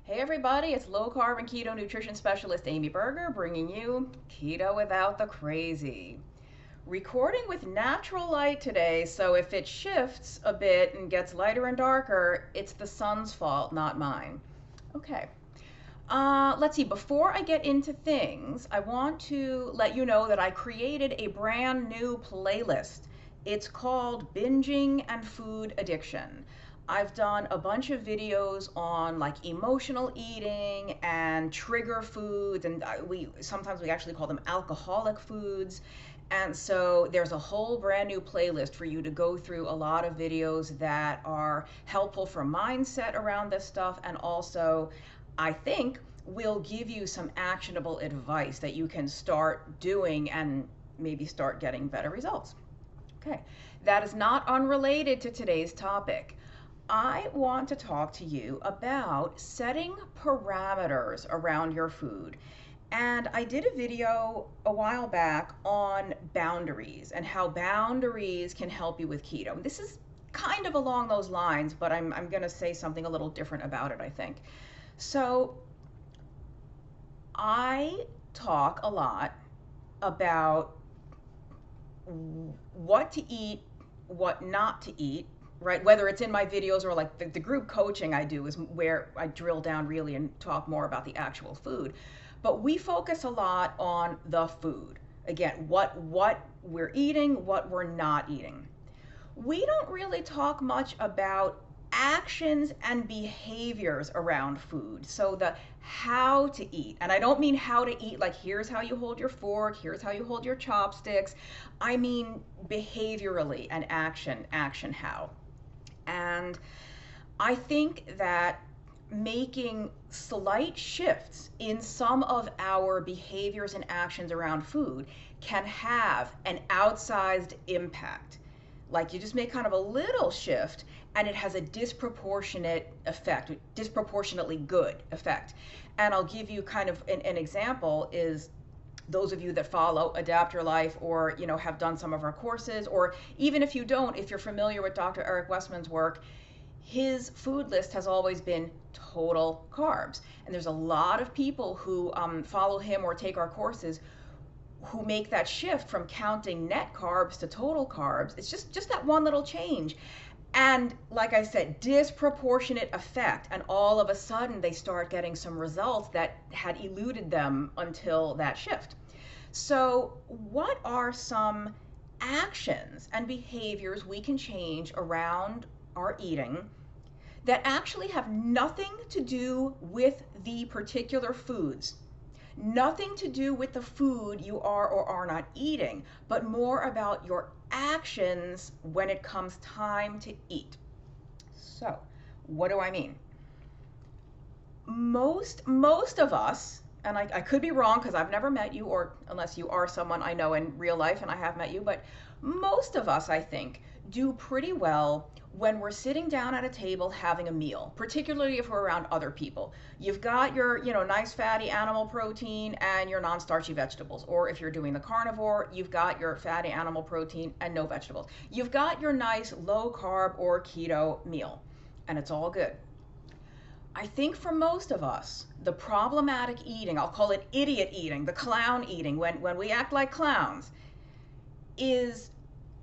Hey everybody, it's low carb and keto nutrition specialist Amy Berger bringing you Keto Without the Crazy. Recording with natural light today, so if it shifts a bit and gets lighter and darker, it's the sun's fault, not mine. Okay. Let's see, before I get into things, I want to let you know that I created a brand new playlist. It's called Binging and Food Addiction. I've done a bunch of videos on like emotional eating and trigger foods, and we sometimes we actually call them alcoholic foods. And so there's a whole brand new playlist for you to go through a lot of videos that are helpful for mindset around this stuff, and also I think will give you some actionable advice that you can start doing and maybe start getting better results. Okay, that is not unrelated to today's topic. I want to talk to you about setting parameters around your food. And I did a video a while back on boundaries and how boundaries can help you with keto. This is kind of along those lines, but I'm going to say something a little different about it, I think. So I talk a lot about what to eat, what not to eat, right? Whether it's in my videos or like the group coaching I do is where I drill down really and talk more about the actual food. But we focus a lot on the food. Again, what we're eating, what we're not eating. We don't really talk much about actions and behaviors around food. So the how to eat, and I don't mean how to eat like here's how you hold your fork, here's how you hold your chopsticks. I mean behaviorally and action how. And I think that making slight shifts in some of our behaviors and actions around food can have an outsized impact. Like you just make kind of a little shift and it has a disproportionate effect, disproportionately good effect. And I'll give you kind of an example is those of you that follow Adapt Your Life or have done some of our courses, or even if you don't, if you're familiar with Dr. Eric Westman's work, his food list has always been total carbs. And there's a lot of people who follow him or take our courses who make that shift from counting net carbs to total carbs. It's just that one little change. And like I said, disproportionate effect. And all of a sudden they start getting some results that had eluded them until that shift. So what are some actions and behaviors we can change around our eating that actually have nothing to do with the particular foods? Nothing to do with the food you are or are not eating, but more about your actions when it comes time to eat. So, what do I mean? Most of us, and I could be wrong because I've never met you, or unless you are someone I know in real life and I have met you, but most of us, I think, do pretty well when we're sitting down at a table having a meal, particularly if we're around other people. You've got your, nice fatty animal protein and your non-starchy vegetables. Or if you're doing the carnivore, you've got your fatty animal protein and no vegetables. You've got your nice low carb or keto meal, and it's all good. I think for most of us, the problematic eating, I'll call it idiot eating, the clown eating, when we act like clowns, is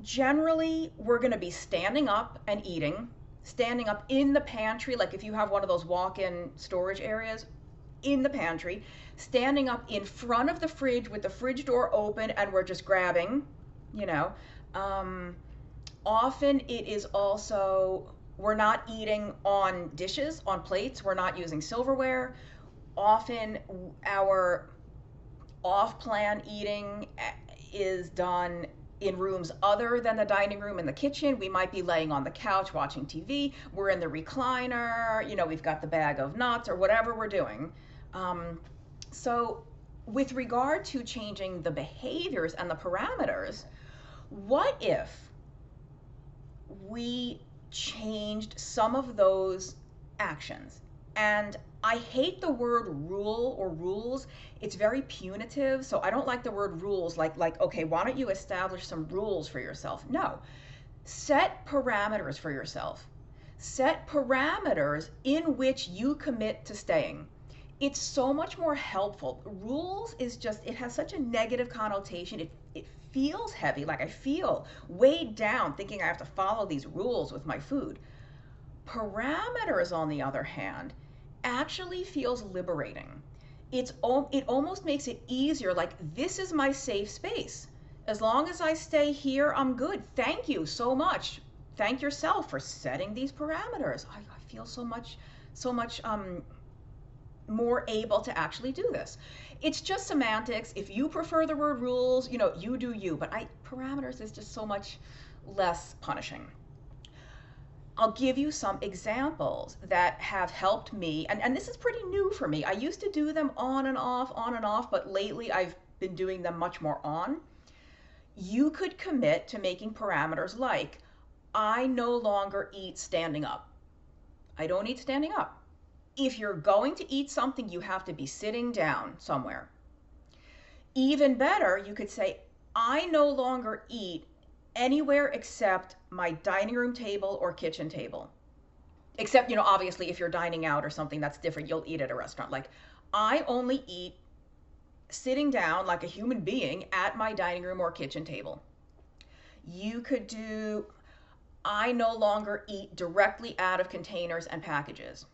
generally we're going to be standing up and eating, standing up in the pantry, like if you have one of those walk-in storage areas, in the pantry, standing up in front of the fridge with the fridge door open and we're just grabbing, Often it is also, we're not eating on dishes, on plates, we're not using silverware. Often our off-plan eating is done in rooms other than the dining room and the kitchen. We might be laying on the couch watching TV. We're in the recliner, we've got the bag of nuts or whatever we're doing. So with regard to changing the behaviors and the parameters, what if we changed some of those actions? And I hate the word rule or rules. It's very punitive, so I don't like the word rules, like okay, why don't you establish some rules for yourself? No. Set parameters for yourself. Set parameters in which you commit to staying. It's so much more helpful. Rules is just, it has such a negative connotation. It feels heavy, like I feel weighed down thinking I have to follow these rules with my food. Parameters, on the other hand, actually feels liberating. It almost makes it easier, like this is my safe space. As long as I stay here, I'm good. Thank you so much. Thank yourself for setting these parameters. I feel so much more able to actually do this. It's just semantics. If you prefer the word rules, you do you. But parameters is just so much less punishing. I'll give you some examples that have helped me, and this is pretty new for me. I used to do them on and off, but lately I've been doing them much more on. You could commit to making parameters like, I no longer eat standing up. I don't eat standing up. If you're going to eat something, you have to be sitting down somewhere. Even better, you could say, I no longer eat anywhere except my dining room table or kitchen table. Except, obviously if you're dining out or something that's different, you'll eat at a restaurant. Like, I only eat sitting down like a human being at my dining room or kitchen table. You could do, I no longer eat directly out of containers and packages.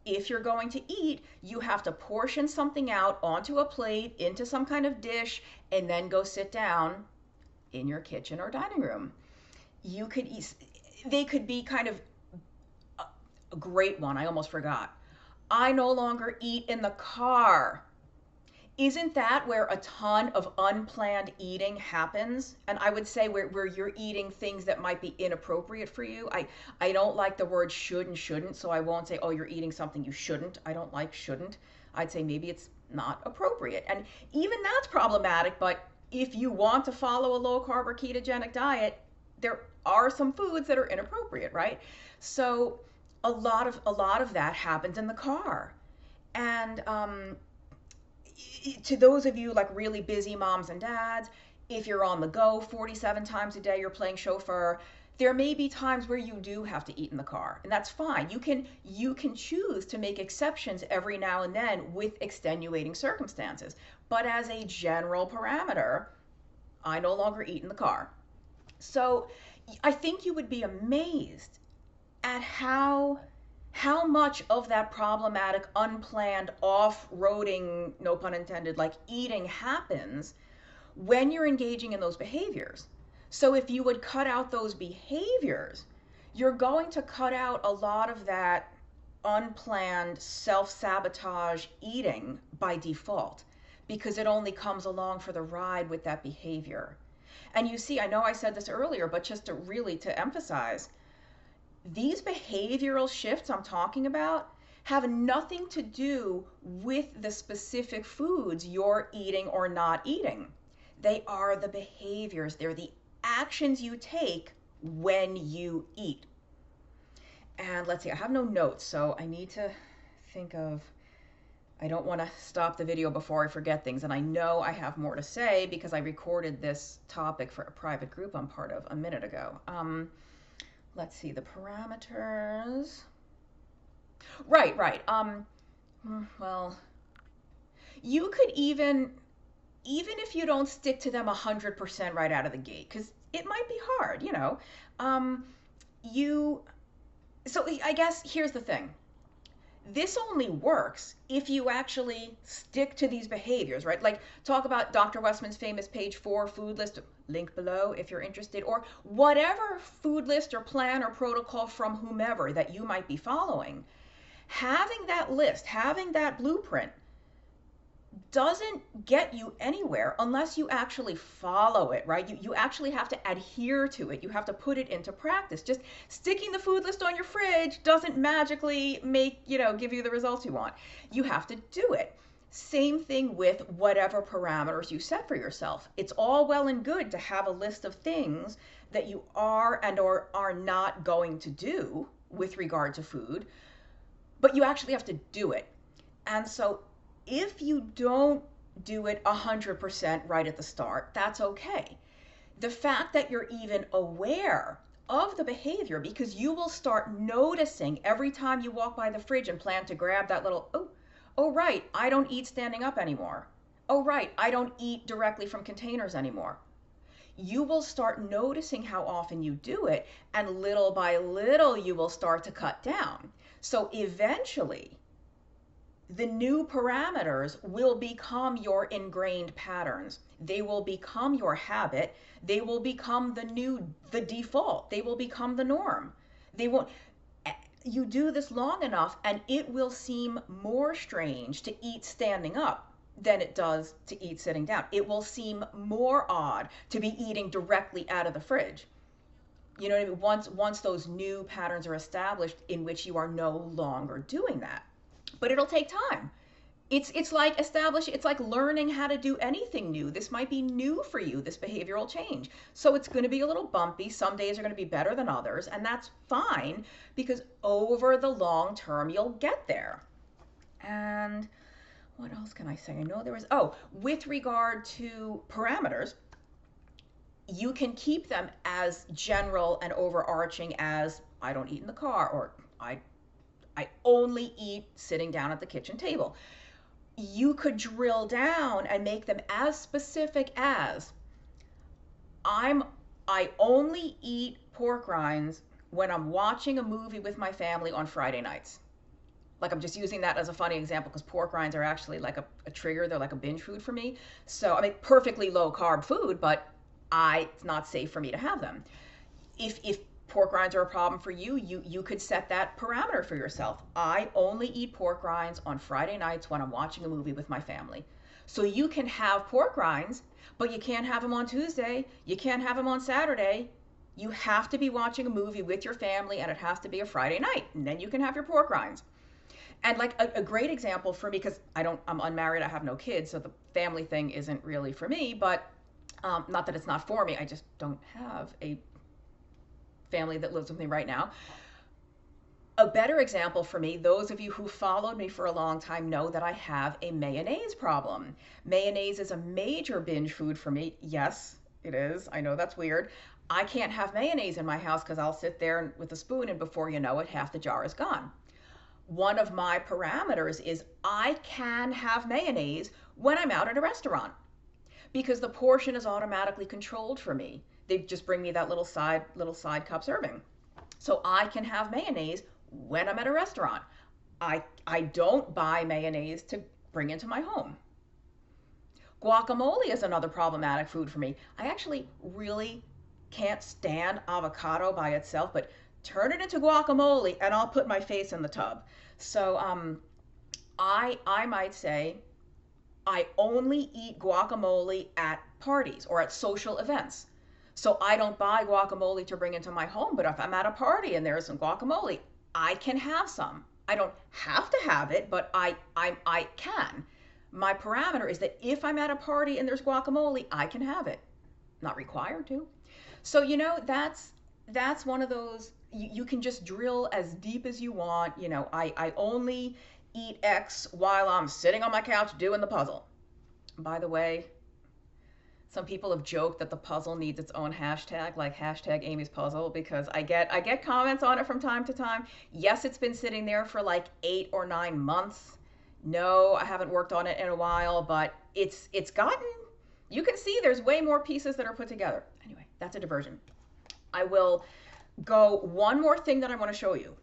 If you're going to eat, you have to portion something out onto a plate, into some kind of dish, and then go sit down in your kitchen or dining room. You could eat, they could be kind of a great one, I almost forgot. I no longer eat in the car. Isn't that where a ton of unplanned eating happens? And I would say where you're eating things that might be inappropriate for you. I don't like the word should and shouldn't, so I won't say, oh, you're eating something you shouldn't. I don't like shouldn't. I'd say maybe it's not appropriate. And even that's problematic, but if you want to follow a low carb or ketogenic diet, there are some foods that are inappropriate, right? So a lot of that happens in the car. And to those of you like really busy moms and dads, if you're on the go 47 times a day, you're playing chauffeur, there may be times where you do have to eat in the car, and that's fine. You can choose to make exceptions every now and then with extenuating circumstances. But as a general parameter, I no longer eat in the car. So I think you would be amazed at how much of that problematic, unplanned, off-roading, no pun intended, like eating happens when you're engaging in those behaviors. So if you would cut out those behaviors, you're going to cut out a lot of that unplanned self-sabotage eating by default, because it only comes along for the ride with that behavior. And you see, I know I said this earlier, but just to emphasize, these behavioral shifts I'm talking about have nothing to do with the specific foods you're eating or not eating. They are the behaviors. They're the actions you take when you eat. And let's see, I have no notes, so I need to think of, I don't want to stop the video before I forget things. And I know I have more to say because I recorded this topic for a private group I'm part of a minute ago. Let's see, the parameters. Right. Well, you could even if you don't stick to them 100% right out of the gate, because it might be hard, so I guess here's the thing. This only works if you actually stick to these behaviors, right? Like, talk about Dr. Westman's famous page 4 food list, link below if you're interested, or whatever food list or plan or protocol from whomever that you might be following. Having that list, having that blueprint doesn't get you anywhere unless you actually follow it, right? You actually have to adhere to it. You have to put it into practice. Just sticking the food list on your fridge doesn't magically give you the results you want. You have to do it. Same thing with whatever parameters you set for yourself. It's all well and good to have a list of things that you are and or are not going to do with regard to food, but you actually have to do it. And so if you don't do it 100% right at the start, that's okay. The fact that you're even aware of the behavior, because you will start noticing every time you walk by the fridge and plan to grab that little, oh, right, I don't eat standing up anymore. Oh, right, I don't eat directly from containers anymore. You will start noticing how often you do it, and little by little, you will start to cut down. So eventually, the new parameters will become your ingrained patterns. They will become your habit. They will become the default. They will become the norm. They won't, you do this long enough and it will seem more strange to eat standing up than it does to eat sitting down. It will seem more odd to be eating directly out of the fridge. You know what I mean? Once those new patterns are established in which you are no longer doing that. But it'll take time. It's like it's like learning how to do anything new. This might be new for you, this behavioral change. So it's going to be a little bumpy. Some days are going to be better than others, and that's fine, because over the long term you'll get there. And what else can I say? I know there was, with regard to parameters, you can keep them as general and overarching as I don't eat in the car, or I only eat sitting down at the kitchen table. You could drill down and make them as specific as I only eat pork rinds when I'm watching a movie with my family on Friday nights. Like, I'm just using that as a funny example because pork rinds are actually like a trigger. They're like a binge food for me. So, I mean, perfectly low carb food, but it's not safe for me to have them. If pork rinds are a problem for you, you could set that parameter for yourself. I only eat pork rinds on Friday nights when I'm watching a movie with my family. So you can have pork rinds, but you can't have them on Tuesday. You can't have them on Saturday. You have to be watching a movie with your family, and it has to be a Friday night, and then you can have your pork rinds. And like a great example for me, because I'm unmarried, I have no kids, so the family thing isn't really for me, but not that it's not for me, I just don't have a family that lives with me right now. A better example for me, those of you who followed me for a long time know that I have a mayonnaise problem. Mayonnaise is a major binge food for me. Yes, it is. I know that's weird. I can't have mayonnaise in my house because I'll sit there with a spoon and before you know it, half the jar is gone. One of my parameters is I can have mayonnaise when I'm out at a restaurant because the portion is automatically controlled for me. They just bring me that little side cup serving. So I can have mayonnaise when I'm at a restaurant. I don't buy mayonnaise to bring into my home. Guacamole is another problematic food for me. I actually really can't stand avocado by itself, but turn it into guacamole and I'll put my face in the tub. So I might say I only eat guacamole at parties or at social events. So I don't buy guacamole to bring into my home, but if I'm at a party and there's some guacamole, I can have some. I don't have to have it, but I can. My parameter is that if I'm at a party and there's guacamole, I can have it. Not required to. So, that's one of those, you can just drill as deep as you want. I only eat X while I'm sitting on my couch doing the puzzle. By the way, some people have joked that the puzzle needs its own hashtag, like hashtag Amy's puzzle, because I get comments on it from time to time. Yes, it's been sitting there for like 8 or 9 months. No, I haven't worked on it in a while, but it's gotten, you can see there's way more pieces that are put together. Anyway, that's a diversion. I will go, one more thing that I want to show you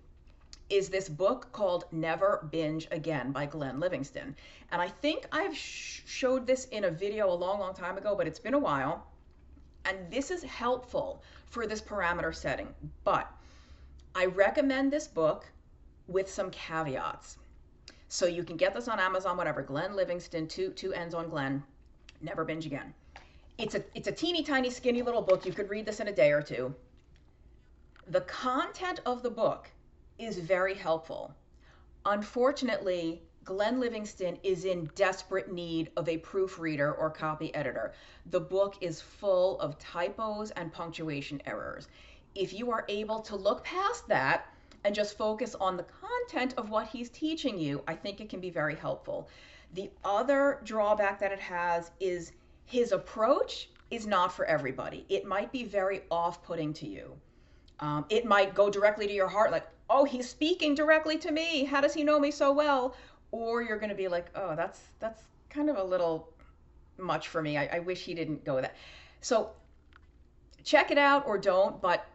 is this book called Never Binge Again by Glenn Livingston. And I think I've showed this in a video a long, long time ago, but it's been a while. And this is helpful for this parameter setting. But I recommend this book with some caveats. So you can get this on Amazon, whatever. Glenn Livingston, two ends on Glenn, Never Binge Again. It's a teeny tiny skinny little book. You could read this in a day or two. The content of the book is very helpful. Unfortunately, Glenn Livingston is in desperate need of a proofreader or copy editor. The book is full of typos and punctuation errors. If you are able to look past that and just focus on the content of what he's teaching you, I think it can be very helpful. The other drawback that it has is his approach is not for everybody. It might be very off-putting to you. It might go directly to your heart, like, oh, he's speaking directly to me. How does he know me so well? Or you're going to be like, oh, that's kind of a little much for me. I wish he didn't go that. So check it out or don't. But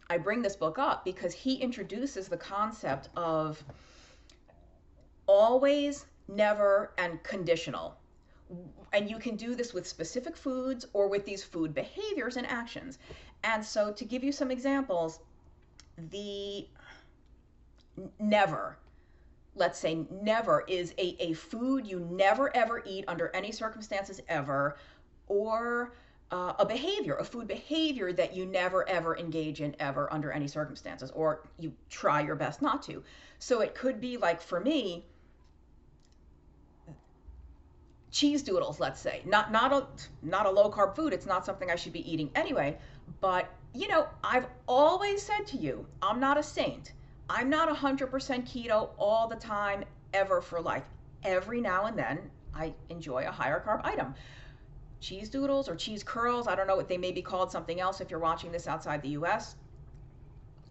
I bring this book up because he introduces the concept of always, never, and conditional. And you can do this with specific foods or with these food behaviors and actions. And so, to give you some examples, the never, let's say never is a food you never ever eat under any circumstances ever, or a food behavior that you never ever engage in ever under any circumstances, or you try your best not to. So it could be like, for me, cheese doodles, let's say, not a low carb food. It's not something I should be eating anyway. But I've always said to you, I'm not a saint. I'm not 100% keto all the time, ever, for life. Every now and then, I enjoy a higher carb item. Cheese doodles or cheese curls, I don't know what they may be called, something else if you're watching this outside the US.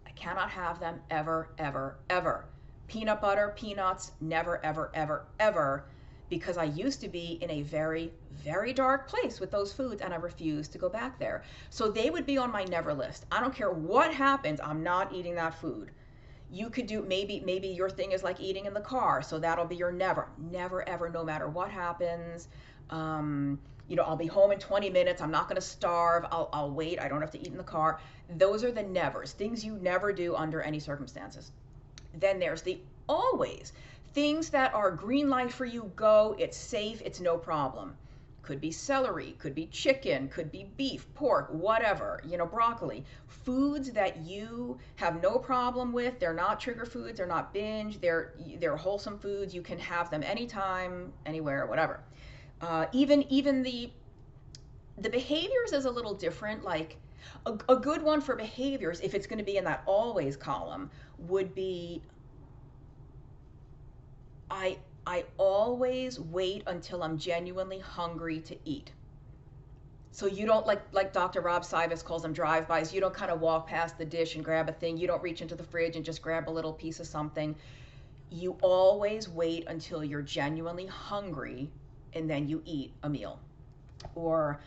I cannot have them ever, ever, ever. Peanut butter, peanuts, never, ever, ever, ever, because I used to be in a very, very dark place with those foods, and I refuse to go back there. So they would be on my never list. I don't care what happens, I'm not eating that food. You could do, maybe your thing is like eating in the car, so that'll be your never. Never, ever, no matter what happens. I'll be home in 20 minutes. I'm not going to starve. I'll wait. I don't have to eat in the car. Those are the nevers, things you never do under any circumstances. Then there's the always. Things that are green light for you, go, it's safe, it's no problem. Could be celery, could be chicken, could be beef, pork, whatever, broccoli. Foods that you have no problem with, they're not trigger foods, they're not binge, they're wholesome foods, you can have them anytime, anywhere, whatever. Even the behaviors is a little different. Like a good one for behaviors, if it's going to be in that always column, would be I always wait until I'm genuinely hungry to eat. So you don't, like Dr. Rob Sivas calls them drive-bys. You don't kind of walk past the dish and grab a thing. You don't reach into the fridge and just grab a little piece of something. You always wait until you're genuinely hungry, and then you eat a meal. Or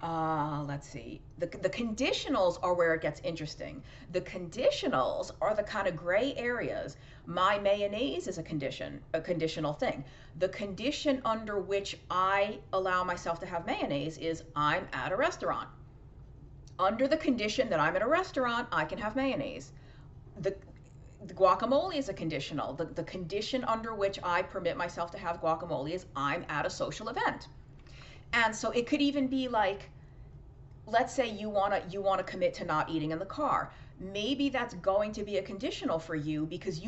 let's see, the conditionals are where it gets interesting. The conditionals are the kind of gray areas. My mayonnaise is a conditional thing. The condition under which I allow myself to have mayonnaise is I'm at a restaurant. Under the condition that I'm at a restaurant, I can have mayonnaise. The guacamole is a conditional. The condition under which I permit myself to have guacamole is I'm at a social event. And so it could even be like, let's say you want to commit to not eating in the car. Maybe that's going to be a conditional for you because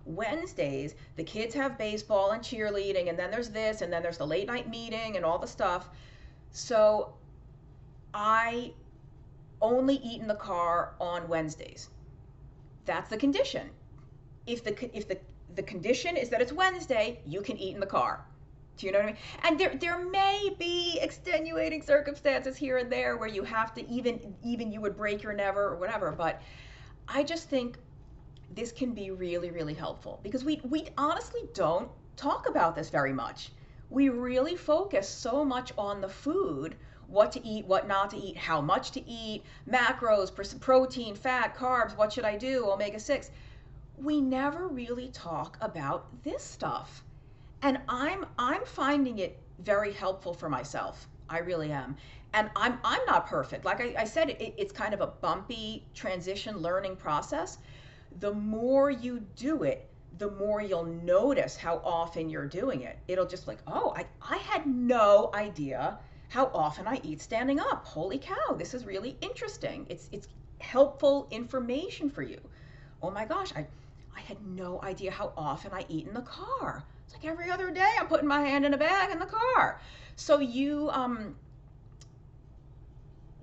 Wednesdays the kids have baseball and cheerleading, and then there's this, and then there's the late night meeting and all the stuff. So I only eat in the car on Wednesdays. That's the condition. If the condition is that it's Wednesday, you can eat in the car. Do you know what I mean? And there may be extenuating circumstances here and there where you have to even you would break your never or whatever. But I just think this can be really, really helpful because we honestly don't talk about this very much. We really focus so much on the food, what to eat, what not to eat, how much to eat, macros, protein, fat, carbs, what should I do, omega-6. We never really talk about this stuff. And I'm finding it very helpful for myself. I really am. And I'm not perfect. Like I said, it's kind of a bumpy transition learning process. The more you do it, the more you'll notice how often you're doing it. It'll just like, oh, I had no idea how often I eat standing up. Holy cow, this is really interesting. It's helpful information for you. Oh my gosh, I had no idea how often I eat in the car. It's like every other day I'm putting my hand in a bag in the car. So you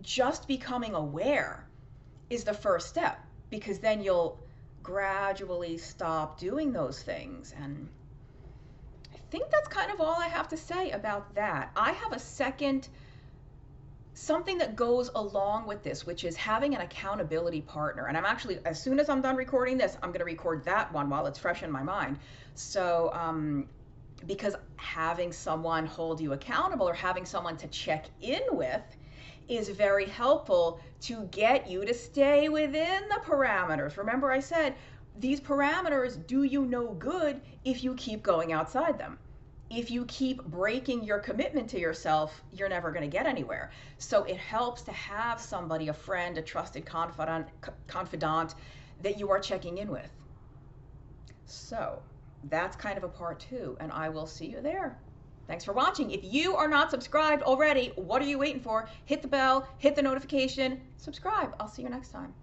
just becoming aware is the first step, because then you'll gradually stop doing those things. And I think that's kind of all I have to say about that. I have a second something that goes along with this, which is having an accountability partner. And I'm actually, as soon as I'm done recording this, I'm going to record that one while it's fresh in my mind. So, because having someone hold you accountable or having someone to check in with is very helpful to get you to stay within the parameters. Remember, I said these parameters do you no good if you keep going outside them. If you keep breaking your commitment to yourself, you're never going to get anywhere. So it helps to have somebody, a friend, a trusted confidant that you are checking in with. So that's kind of a part 2, and I will see you there. Thanks for watching. If you are not subscribed already, what are you waiting for? Hit the bell, hit the notification, subscribe. I'll see you next time.